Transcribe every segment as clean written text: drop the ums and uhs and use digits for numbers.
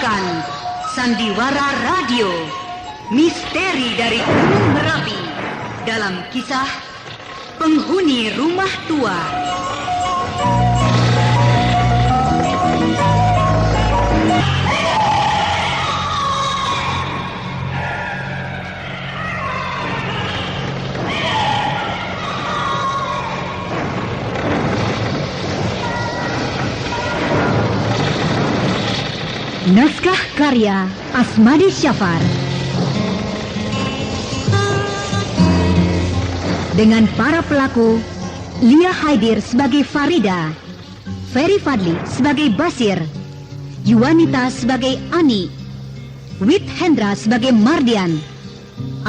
mempersembahkan Sandiwara Radio, Misteri dari Gunung Merapi, dalam kisah Penghuni Rumah Tua. Naskah karya Asmadi Syafar, dengan para pelaku: Lia Haidir sebagai Farida, Ferry Fadli sebagai Basir, Yuwanita sebagai Ani, Wit Hendra sebagai Mardian,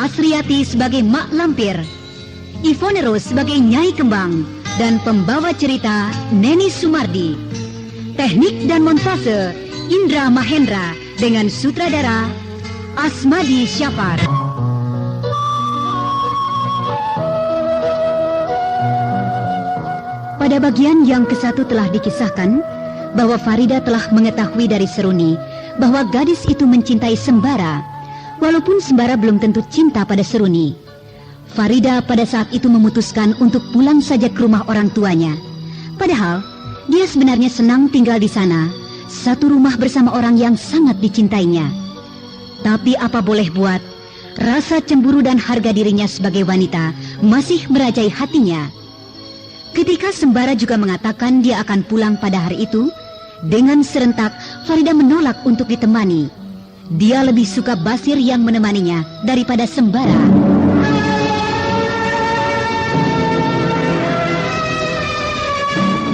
Asriati sebagai Mak Lampir, Ivonero sebagai Nyai Kembang, dan pembawa cerita Neni Sumardi. Teknik dan montase Indra Mahendra, dengan sutradara Asmadi Syafar. Pada bagian yang ke-1 telah dikisahkan bahwa Farida telah mengetahui dari Seruni bahwa gadis itu mencintai Sembara, walaupun Sembara belum tentu cinta pada Seruni. Farida pada saat itu memutuskan untuk pulang saja ke rumah orang tuanya. Padahal dia sebenarnya senang tinggal di sana, satu rumah bersama orang yang sangat dicintainya. Tapi apa boleh buat, rasa cemburu dan harga dirinya sebagai wanita masih merajai hatinya. Ketika Sembara juga mengatakan dia akan pulang pada hari itu, dengan serentak Farida menolak untuk ditemani. Dia lebih suka Basir yang menemaninya daripada Sembara.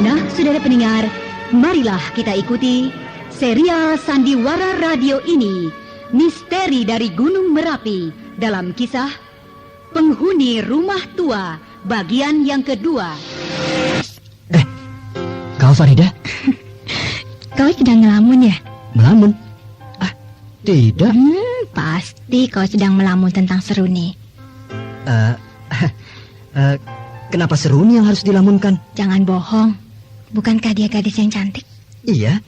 Nah, saudara pendengar, marilah kita ikuti serial Sandiwara Radio ini, Misteri dari Gunung Merapi, dalam kisah Penghuni Rumah Tua, bagian yang kedua. Kau Farida? Kau sedang melamun ya? Melamun? Tidak. Pasti kau sedang melamun tentang Seruni. Kenapa Seruni yang harus dilamunkan? Jangan bohong. Bukankah dia gadis yang cantik? Iya,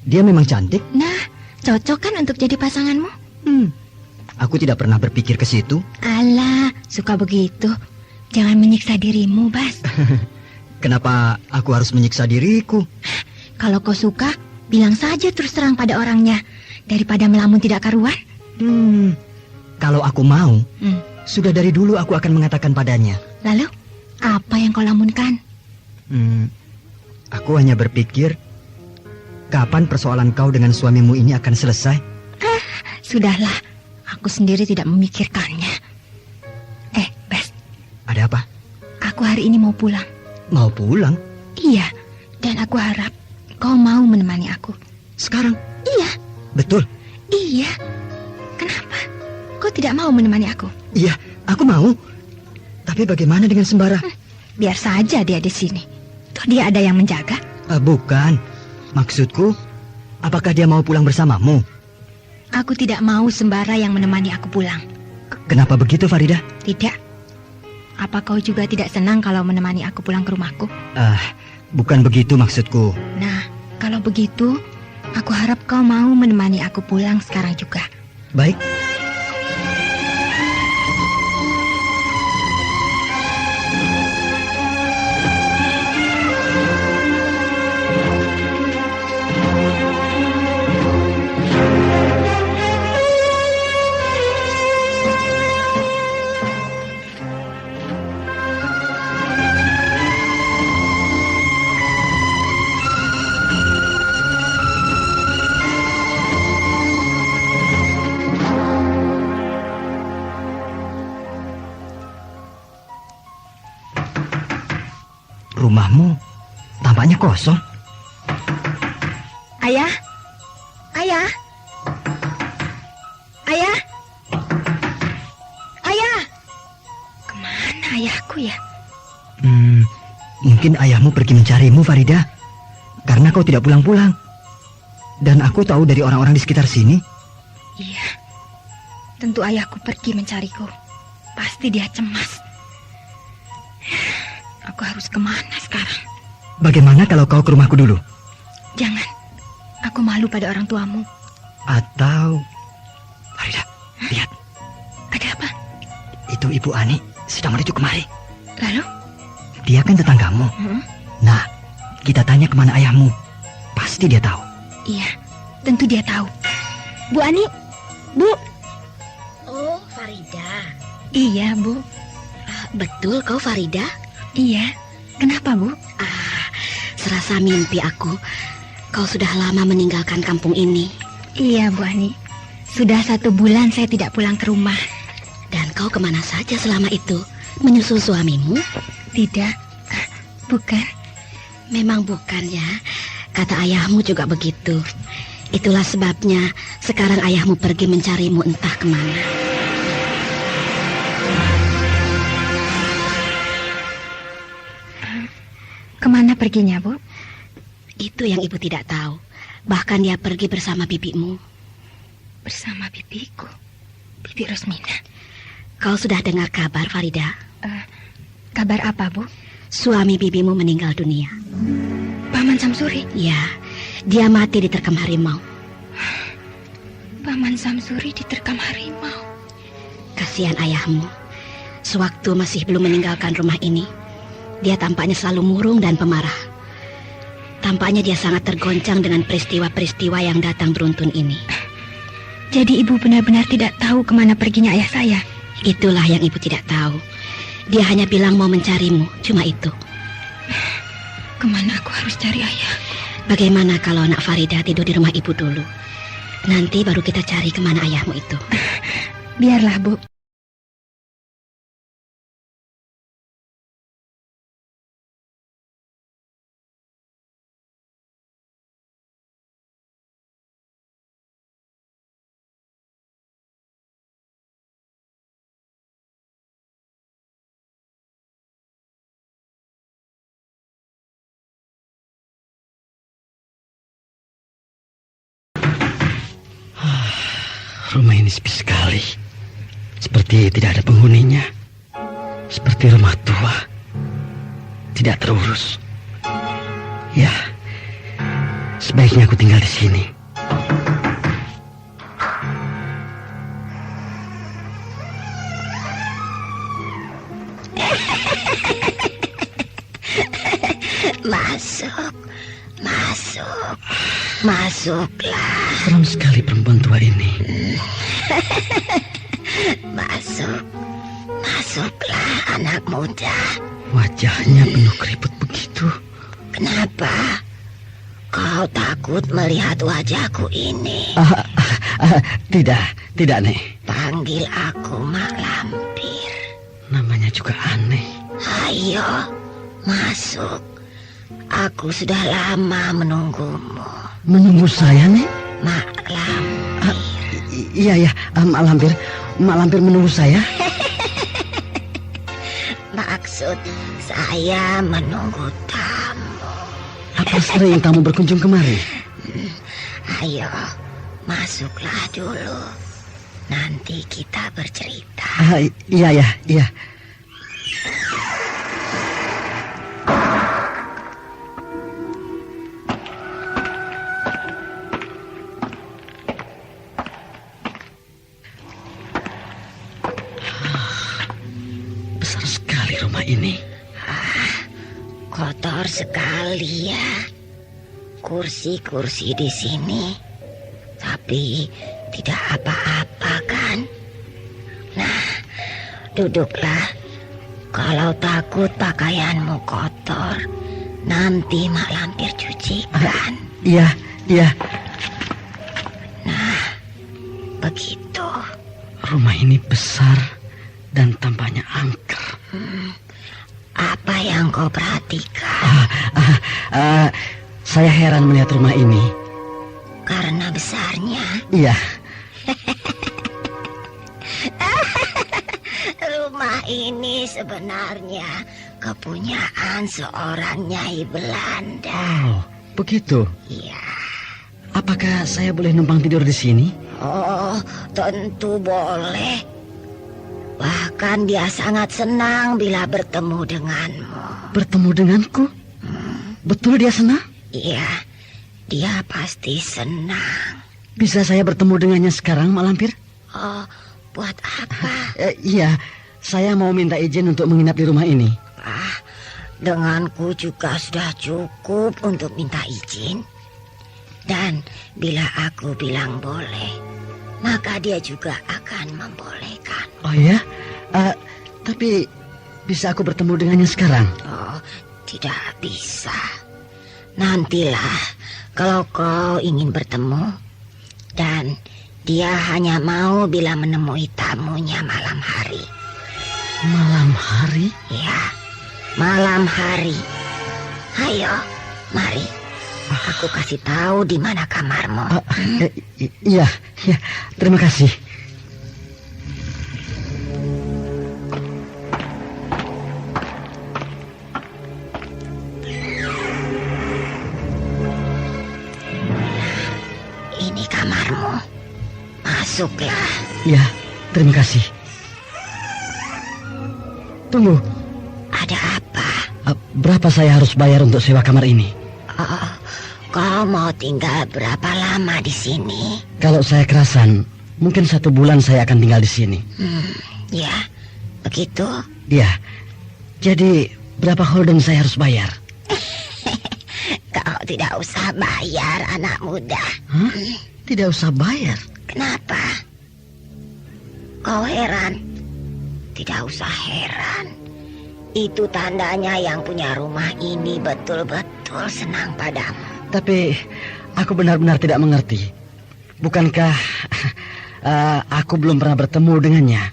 dia memang cantik. Nah, cocok kan untuk jadi pasanganmu? Aku tidak pernah berpikir ke situ. Alah, suka begitu. Jangan menyiksa dirimu, Bas. Kenapa aku harus menyiksa diriku? Kalau kau suka, bilang saja terus terang pada orangnya, daripada melamun tidak karuan. Kalau aku mau, sudah dari dulu aku akan mengatakan padanya. Lalu, apa yang kau lamunkan? Aku hanya berpikir, kapan persoalan kau dengan suamimu ini akan selesai? Sudahlah, aku sendiri tidak memikirkannya. Bas. Ada apa? Aku hari ini mau pulang. Mau pulang? Iya, dan aku harap kau mau menemani aku. Sekarang? Iya. Betul? Iya. Kenapa? Kau tidak mau menemani aku? Iya, aku mau. Tapi bagaimana dengan Sembara? Biar saja dia di sini. Toh dia ada yang menjaga. Bukan. Maksudku, apakah dia mau pulang bersamamu? Aku tidak mau Sembara yang menemani aku pulang. Kenapa begitu, Farida? Tidak. Apa kau juga tidak senang kalau menemani aku pulang ke rumahku? Bukan begitu maksudku. Nah, kalau begitu, aku harap kau mau menemani aku pulang sekarang juga. Baik. Rumahmu tampaknya kosong. Ayah? Ayah? Ayah? Ayah? Kemana ayahku ya? Mungkin ayahmu pergi mencarimu, Farida, karena kau tidak pulang-pulang. Dan aku tahu dari orang-orang di sekitar sini. Iya, tentu ayahku pergi mencariku. Pasti dia cemas. Aku harus kemana sekarang? Bagaimana kalau kau ke rumahku dulu? Jangan, aku malu pada orang tuamu. Atau... Farida, lihat. Ada apa? Itu Ibu Ani sedang menuju kemari. Lalu? Dia kan tetanggamu. Nah, kita tanya kemana ayahmu. Pasti dia tahu. Iya, tentu dia tahu. Bu Ani, Bu. Oh, Farida. Iya, Bu. Betul kau Farida? Iya. Kenapa, Bu? Serasa mimpi aku. Kau sudah lama meninggalkan kampung ini. Iya, Bu Ani. Sudah 1 bulan saya tidak pulang ke rumah. Dan kau kemana saja selama itu? Menyusul suamimu? Tidak, bukan. Memang bukan ya. Kata ayahmu juga begitu. Itulah sebabnya sekarang ayahmu pergi mencarimu entah kemana. Kemana perginya, Bu? Itu yang ibu tidak tahu. Bahkan dia pergi bersama bibimu. Bersama bibiku, Bibi Rosmina. Kau sudah dengar kabar, Farida? Kabar apa, Bu? Suami bibimu meninggal dunia. Paman Samsuri? Ya, dia mati diterkam harimau. Paman Samsuri diterkam harimau. Kasihan ayahmu. Sewaktu masih belum meninggalkan rumah ini, dia tampaknya selalu murung dan pemarah. Tampaknya dia sangat tergoncang dengan peristiwa-peristiwa yang datang beruntun ini. Jadi ibu benar-benar tidak tahu kemana perginya ayah saya? Itulah yang ibu tidak tahu. Dia hanya bilang mau mencarimu, cuma itu. Kemana aku harus cari ayah? Bagaimana kalau anak Farida tidur di rumah ibu dulu? Nanti baru kita cari kemana ayahmu itu. Biarlah, Bu. Rumah ini sepi sekali. Seperti tidak ada penghuninya. Seperti rumah tua. Tidak terurus. Ya, sebaiknya aku tinggal di sini. Masuk, masuk, masuklah. Seram sekali perempuan tua ini. Masuk, masuklah anak muda. Wajahnya penuh keriput begitu. Kenapa? Kau takut melihat wajahku ini? Tidak, Nek. Panggil aku Mak Lampir. Namanya juga aneh. Ayo, masuk. Aku sudah lama menunggumu. Menunggu saya, Nek? Mak Lampir. Iya, Mak Lampir. Mak Lampir menunggu saya. Maksud saya menunggu tamu. Apa sering kamu berkunjung kemari? Ayo, masuklah dulu. Nanti kita bercerita. Iya. Besar sekali rumah ini. Kotor sekali ya. Kursi-kursi di sini. Tapi tidak apa-apa kan? Nah, duduklah. Kalau takut pakaianmu kotor, nanti Mak Lampir cucikan. Iya. Nah, begitu. Rumah ini besar dan tampaknya angker. Apa yang kau perhatikan? Saya heran melihat rumah ini. Karena besarnya. Iya. Rumah ini sebenarnya kepunyaan seorang Nyai Belanda. Oh, begitu. Iya. Apakah saya boleh numpang tidur di sini? Oh, tentu boleh. Bahkan dia sangat senang bila bertemu denganmu. Bertemu denganku? Betul dia senang? Iya, dia pasti senang. bisa saya bertemu dengannya sekarang, Mak Lampir? Oh, buat apa? Iya, saya mau minta izin untuk menginap di rumah ini. Denganku juga sudah cukup untuk minta izin. Dan bila aku bilang boleh, maka dia juga akan membolehkan. Oh ya? Tapi bisa aku bertemu dengannya sekarang? Oh, tidak bisa. Nantilah kalau kau ingin bertemu. Dan dia hanya mau bila menemui tamunya malam hari. Malam hari? Ya, malam hari. Ayo, mari. Aku kasih tahu di mana kamarmu. Iya, terima kasih. Ini kamarmu. Masuklah. Iya, terima kasih. Tunggu. Ada apa? Berapa saya harus bayar untuk sewa kamar ini? Oh, kau mau tinggal berapa lama di sini? Kalau saya kerasan, mungkin 1 bulan saya akan tinggal di sini. Ya, begitu? Iya. Jadi berapa holden saya harus bayar? Kau tidak usah bayar, anak muda. Hah? Tidak usah bayar? Kenapa? Kau heran? Tidak usah heran. Itu tandanya yang punya rumah ini betul-betul senang padamu. Tapi aku benar-benar tidak mengerti. Bukankah aku belum pernah bertemu dengannya?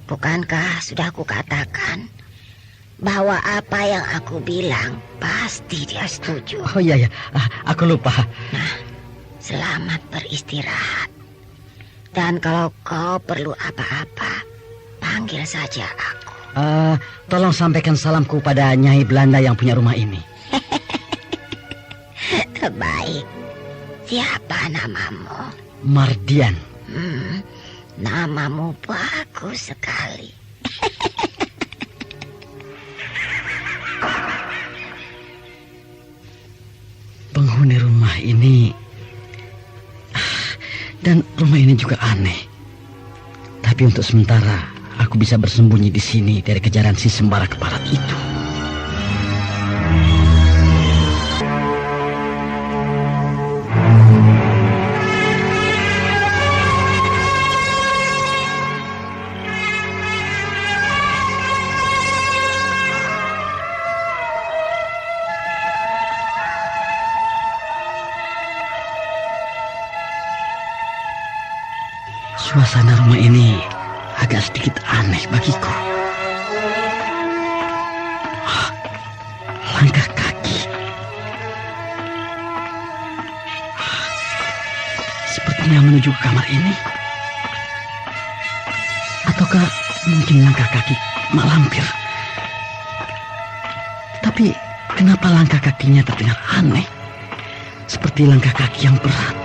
Bukankah sudah kukatakan bahwa apa yang aku bilang pasti dia setuju. Oh iya, aku lupa. Nah, selamat beristirahat. Dan kalau kau perlu apa-apa, panggil saja aku. Tolong sampaikan salamku pada Nyai Belanda yang punya rumah ini. Baik. Siapa namamu? Mardian. Namamu bagus sekali. Penghuni rumah ini, dan rumah ini juga aneh. Tapi untuk sementara aku bisa bersembunyi di sini dari kejaran si sembara keparat itu. Suasana rumah ini agak sedikit aneh bagiku. Langkah kaki. Sepertinya menuju ke kamar ini. Ataukah mungkin langkah kaki Mak Lampir? Tapi kenapa langkah kakinya terdengar aneh? Seperti langkah kaki yang berat.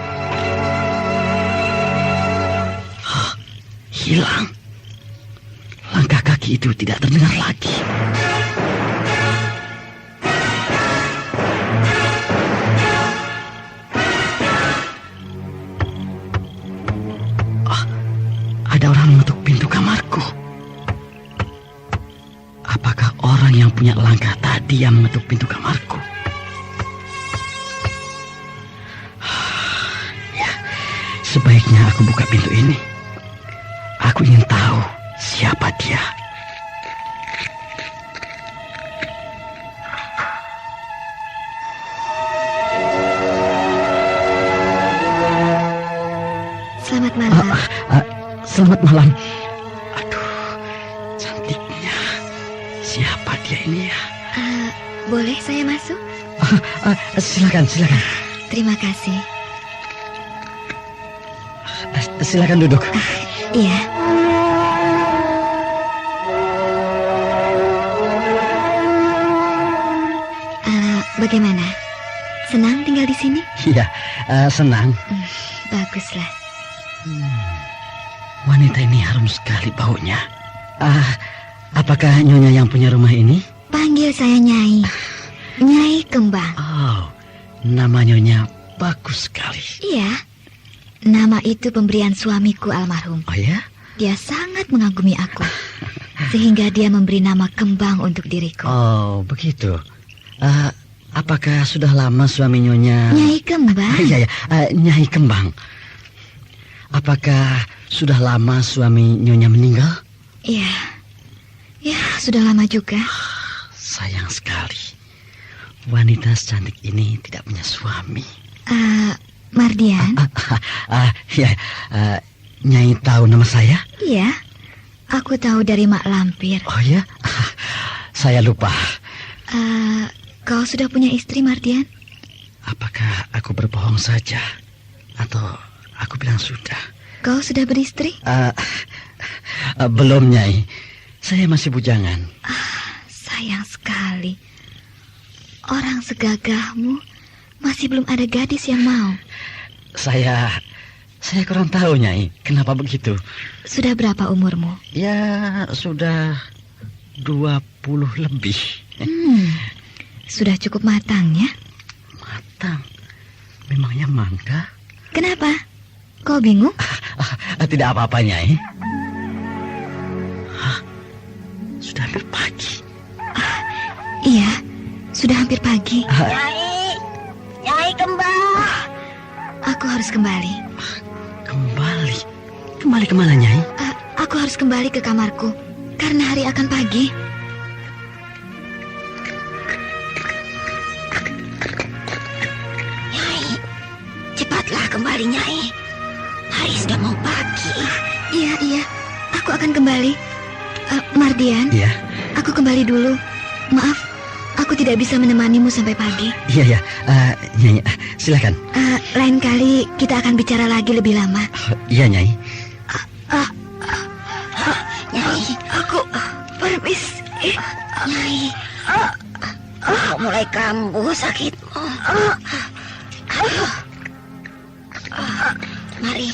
Hilang. Langkah kaki itu tidak terdengar lagi. Ada orang mengetuk pintu kamarku. Apakah orang yang punya langkah tadi yang mengetuk pintu kamarku? Ya, sebaiknya aku buka pintu ini. Aku ingin tahu siapa dia. Selamat malam. Selamat malam. Aduh, cantiknya. Siapa dia ini ya? Boleh saya masuk? Silakan. Terima kasih. Silakan duduk. Iya. Bagaimana? Senang tinggal di sini? Iya, senang. Baguslah. Wanita ini harum sekali baunya. Apakah Nyonya yang punya rumah ini? Panggil saya Nyai. Nyai Kembang. Oh, nama Nyonya bagus sekali. Iya. Nama itu pemberian suamiku almarhum. Oh ya? Dia sangat mengagumi aku, sehingga dia memberi nama Kembang untuk diriku. Oh, begitu. Apakah sudah lama suami Nyonya... Nyai Kembang? Iya, Nyai Kembang. Apakah sudah lama suami Nyonya meninggal? Iya. Ya, sudah lama juga. Sayang sekali. Wanita secantik ini tidak punya suami. Mardian? Ya, Nyai tahu nama saya? Iya. Aku tahu dari Mak Lampir. Oh ya? Saya lupa. Kau sudah punya istri, Mardian? Apakah aku berbohong saja? Atau aku bilang sudah? Kau sudah beristri? Belum, Nyai. Saya masih bujangan. Sayang sekali. Orang segagahmu masih belum ada gadis yang mau. Saya kurang tahu, Nyai. Kenapa begitu? Sudah berapa umurmu? Ya, sudah 20 lebih. Sudah cukup matang ya? Matang? Memangnya mangga? Kenapa? Kau bingung? Tidak apa-apa, Nyai. Sudah hampir pagi. Iya, sudah hampir pagi. Nyai Kembang. Aku harus kembali. Kembali? Kembali kemana, Nyai? Aku harus kembali ke kamarku, karena hari akan pagi. Nyai, cepatlah kembali, Nyai. Hari sudah mau pagi. Iya, aku akan kembali. Mardian, Iya. aku kembali dulu. Maaf, aku tidak bisa menemanimu sampai pagi. Iya. Nyai, silakan. Lain kali kita akan bicara lagi lebih lama. Iya, Nyai. Nyai, Aku permisi. Nyai, mulai kambuh sakitmu. Mari,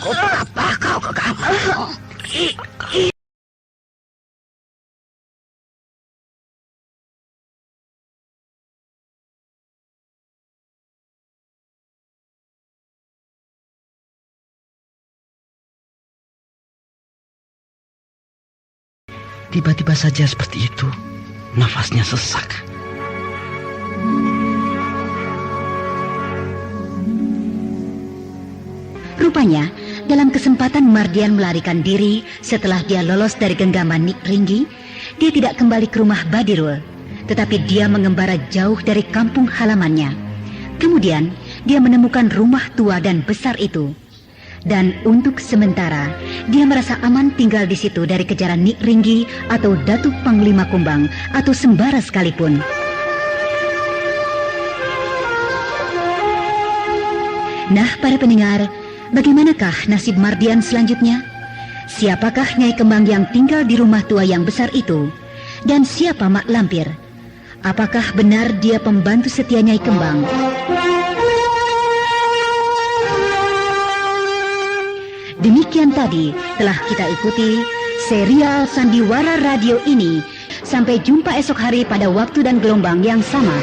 aku bawa kau ke kamarmu. Tiba-tiba saja seperti itu, nafasnya sesak. Rupanya, dalam kesempatan Mardian melarikan diri setelah dia lolos dari genggaman Nik Ringgi, dia tidak kembali ke rumah Badirul, tetapi dia mengembara jauh dari kampung halamannya. Kemudian, dia menemukan rumah tua dan besar itu. Dan untuk sementara, dia merasa aman tinggal di situ dari kejaran Nik Ringgi atau Datuk Panglima Kumbang atau Sembara sekalipun. Nah, para pendengar, bagaimanakah nasib Mardian selanjutnya? Siapakah Nyai Kembang yang tinggal di rumah tua yang besar itu? Dan siapa Mak Lampir? Apakah benar dia pembantu setia Nyai Kembang? Demikian tadi telah kita ikuti serial Sandiwara Radio ini. Sampai jumpa esok hari pada waktu dan gelombang yang sama.